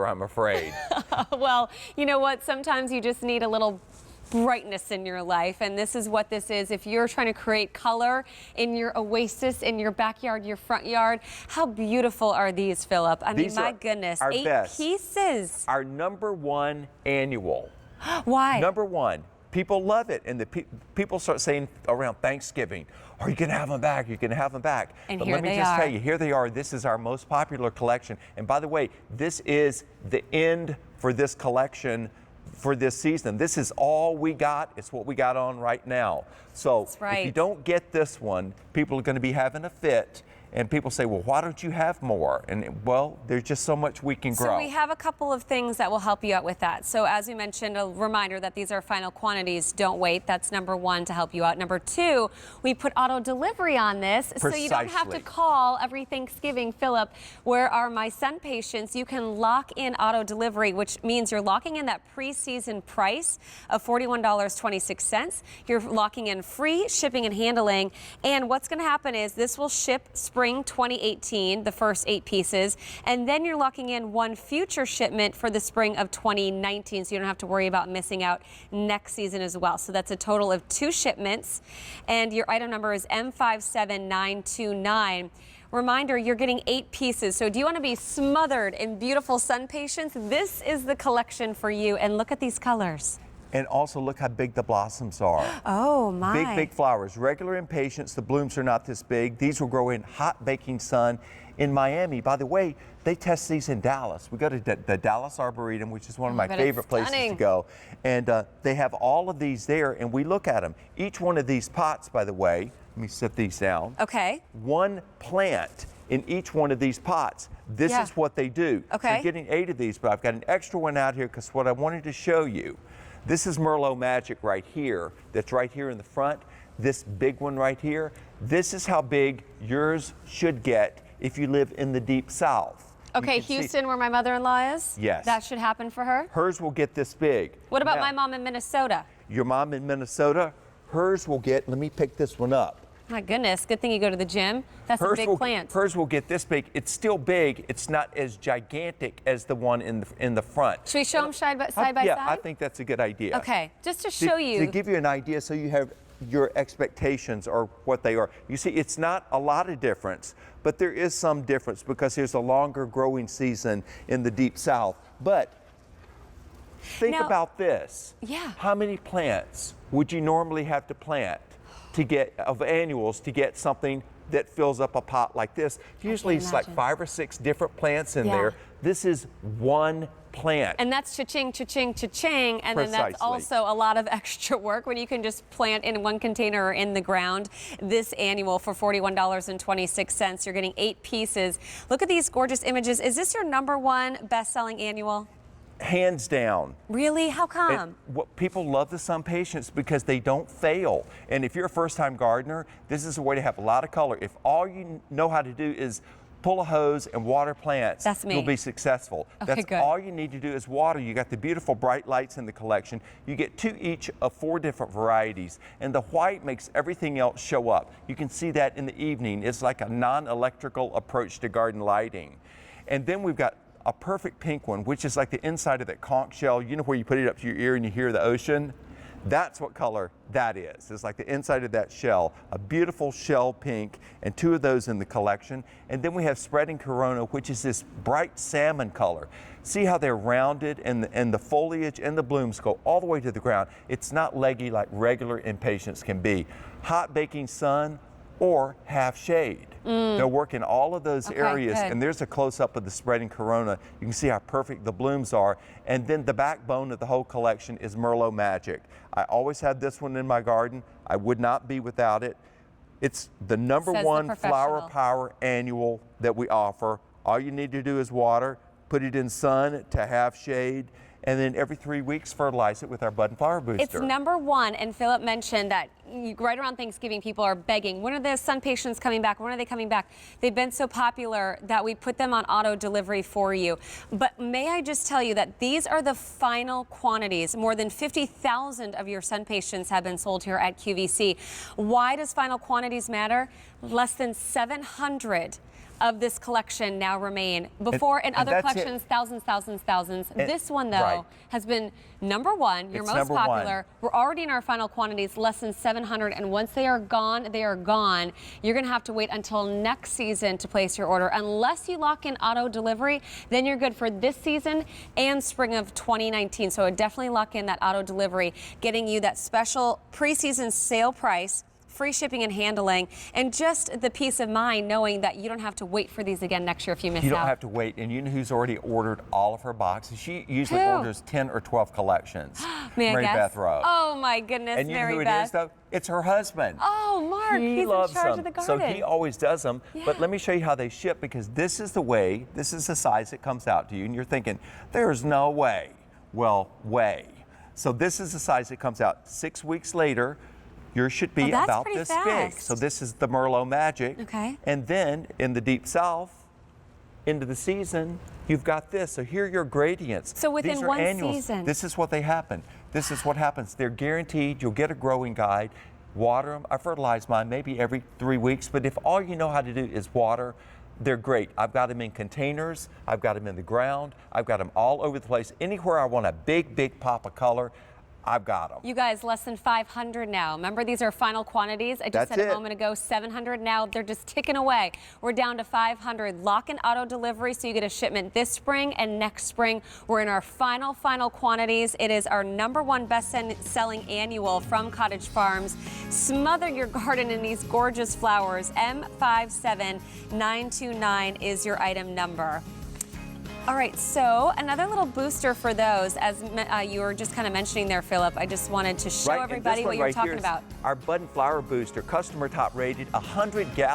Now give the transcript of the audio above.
either, I'm afraid. Well, you know what? Sometimes you just need a little brightness in your life, and this is what this is. If you're trying to create color in your oasis, in your backyard, your front yard, how beautiful are these, Philip? I mean, my goodness, 8 pieces. Our #1 annual. Why? #1. People love it, and people start saying around Thanksgiving, "Are you going to have them back? Are you going to have them back?" And but here let me they just are. tell you, here they are. This is our most popular collection. And by the way, this is the end for this collection for this season. This is all we got. It's what we got on right now. So if you don't get this one, people are going to be having a fit. And people say, well, why don't you have more? And well, there's just so much we can grow. So we have a couple of things that will help you out with that. So as we mentioned, a reminder that these are final quantities. Don't wait. That's #1 to help you out. #2, we put auto delivery on this. Precisely. So you don't have to call every Thanksgiving. Philip, where are my SunPatiens? You can lock in auto delivery, which means you're locking in that pre-season price of $41.26. You're locking in free shipping and handling. And what's going to happen is this will ship spring 2018, the first 8 pieces, and then you're locking in one future shipment for the spring of 2019, so you don't have to worry about missing out next season as well. So that's a total of 2 shipments, and your item number is M57929. Reminder, you're getting 8 pieces. So do you want to be smothered in beautiful SunPatiens? This is the collection for you, and look at these colors. And also look how big the blossoms are. Oh my. Big, big flowers. Regular impatiens, the blooms are not this big. These will grow in hot baking sun in Miami. By the way, they test these in Dallas. We go to the Dallas Arboretum, which is one of my favorite places to go. And they have all of these there, and we look at them. Each one of these pots, by the way, let me set these down. Okay. 1 plant in each one of these pots. This is what they do. Okay. So you're getting 8 of these, but I've got an extra one out here because what I wanted to show you. This is Merlot Magic right here, that's right here in the front. This big one right here, this is how big yours should get if you live in the deep south. Okay, Houston, where my mother-in-law is? Yes. That should happen for her? Hers will get this big. What about my mom in Minnesota? Your mom in Minnesota, hers will get, let me pick this one up. My goodness, good thing you go to the gym. That's a big plant. Hers will get this big. It's still big. It's not as gigantic as the one in the front. Should we show them side by side? Yeah, I think that's a good idea. Okay, just to show you. To give you an idea so you have your expectations are what they are. You see, it's not a lot of difference, but there is some difference because there's a longer growing season in the deep south. But think about this. Yeah. How many plants would you normally have to plant to get of annuals to get something that fills up a pot like this? Usually it's like 5 or 6 different plants in there. This is 1 plant. And that's cha-ching, cha-ching, cha-ching, and then that's also a lot of extra work when you can just plant in 1 container or in the ground. This annual for $41.26, you're getting 8 pieces. Look at these gorgeous images. Is this your #1 best-selling annual? Hands down. Really? How come? What people love the SunPatiens because they don't fail. And if you're a first-time gardener, this is a way to have a lot of color. If all you know how to do is pull a hose and water plants, you'll be successful. That's all you need to do is water. You got the beautiful bright lights in the collection. You get 2 each of 4 different varieties, and the white makes everything else show up. You can see that in the evening. It's like a non-electrical approach to garden lighting. And then we've got a perfect pink one, which is like the inside of that conch shell. You know where you put it up to your ear and you hear the ocean? That's what color that is. It's like the inside of that shell, a beautiful shell pink, and 2 of those in the collection. And then we have Spreading Corona, which is this bright salmon color. See how they're rounded and the foliage and the blooms go all the way to the ground. It's not leggy like regular impatiens can be. Hot baking sun or half shade. They'll work in all of those areas. And there's a close-up of the Spreading Corona. You can see how perfect the blooms are. And then the backbone of the whole collection is Merlot Magic. I always had this one in my garden. I would not be without it. It's the #1 flower power annual that we offer. All you need to do is water, put it in sun to half shade, and then every 3 weeks fertilize it with our Bud and Flower Booster. It's #1, and Philip mentioned that right around Thanksgiving, people are begging, when are the SunPatiens coming back? When are they coming back? They've been so popular that we put them on auto delivery for you. But may I just tell you that these are the final quantities. More than 50,000 of your SunPatiens have been sold here at QVC. Why does final quantities matter? Less than 700 of this collection now remain. Before, in other collections, thousands. This one, though, has been #1, your most popular. We're already in our final quantities, less than 700, and once they are gone, they are gone. You're going to have to wait until next season to place your order. Unless you lock in auto delivery, then you're good for this season and spring of 2019. So definitely lock in that auto delivery, getting you that special preseason sale price, free shipping and handling, and just the peace of mind knowing that you don't have to wait for these again next year if you miss out. You don't have to wait, and you know who's already ordered all of her boxes? She usually orders 10 or 12 collections. Mary Beth Rowe. Oh my goodness, and you Mary know who Beth. it is, though? It's her husband. Oh, Mark, he's in charge of the garden. So he always does them. Yeah. But let me show you how they ship, because this is the size that comes out to you, and you're thinking, there's no way. Well, way. So this is the size that comes out. 6 weeks later, yours should be about this big. So this is the Merlot Magic. Okay. And then in the Deep South, into the season, you've got this. So here are your gradients. So within These are one annuals. season. This is what they happen. This is what happens. They're guaranteed. You'll get a growing guide. Water them. I fertilize mine maybe every 3 weeks. But if all you know how to do is water, they're great. I've got them in containers. I've got them in the ground. I've got them all over the place. Anywhere I want a big pop of color, I've got them. You guys, less than 500 now. Remember, these are final quantities. I just said a moment ago, 700 now. They're just ticking away. We're down to 500. Lock in auto delivery so you get a shipment this spring and next spring. We're in our final quantities. It is our #1 best-selling annual from Cottage Farms. Smother your garden in these gorgeous flowers. M57929 is your item number. All right, so another little booster for those, as you were just kind of mentioning there, Philip. I just wanted to show everybody what you were talking about. Our Bud and Flower Booster, customer top rated, 100 gallons.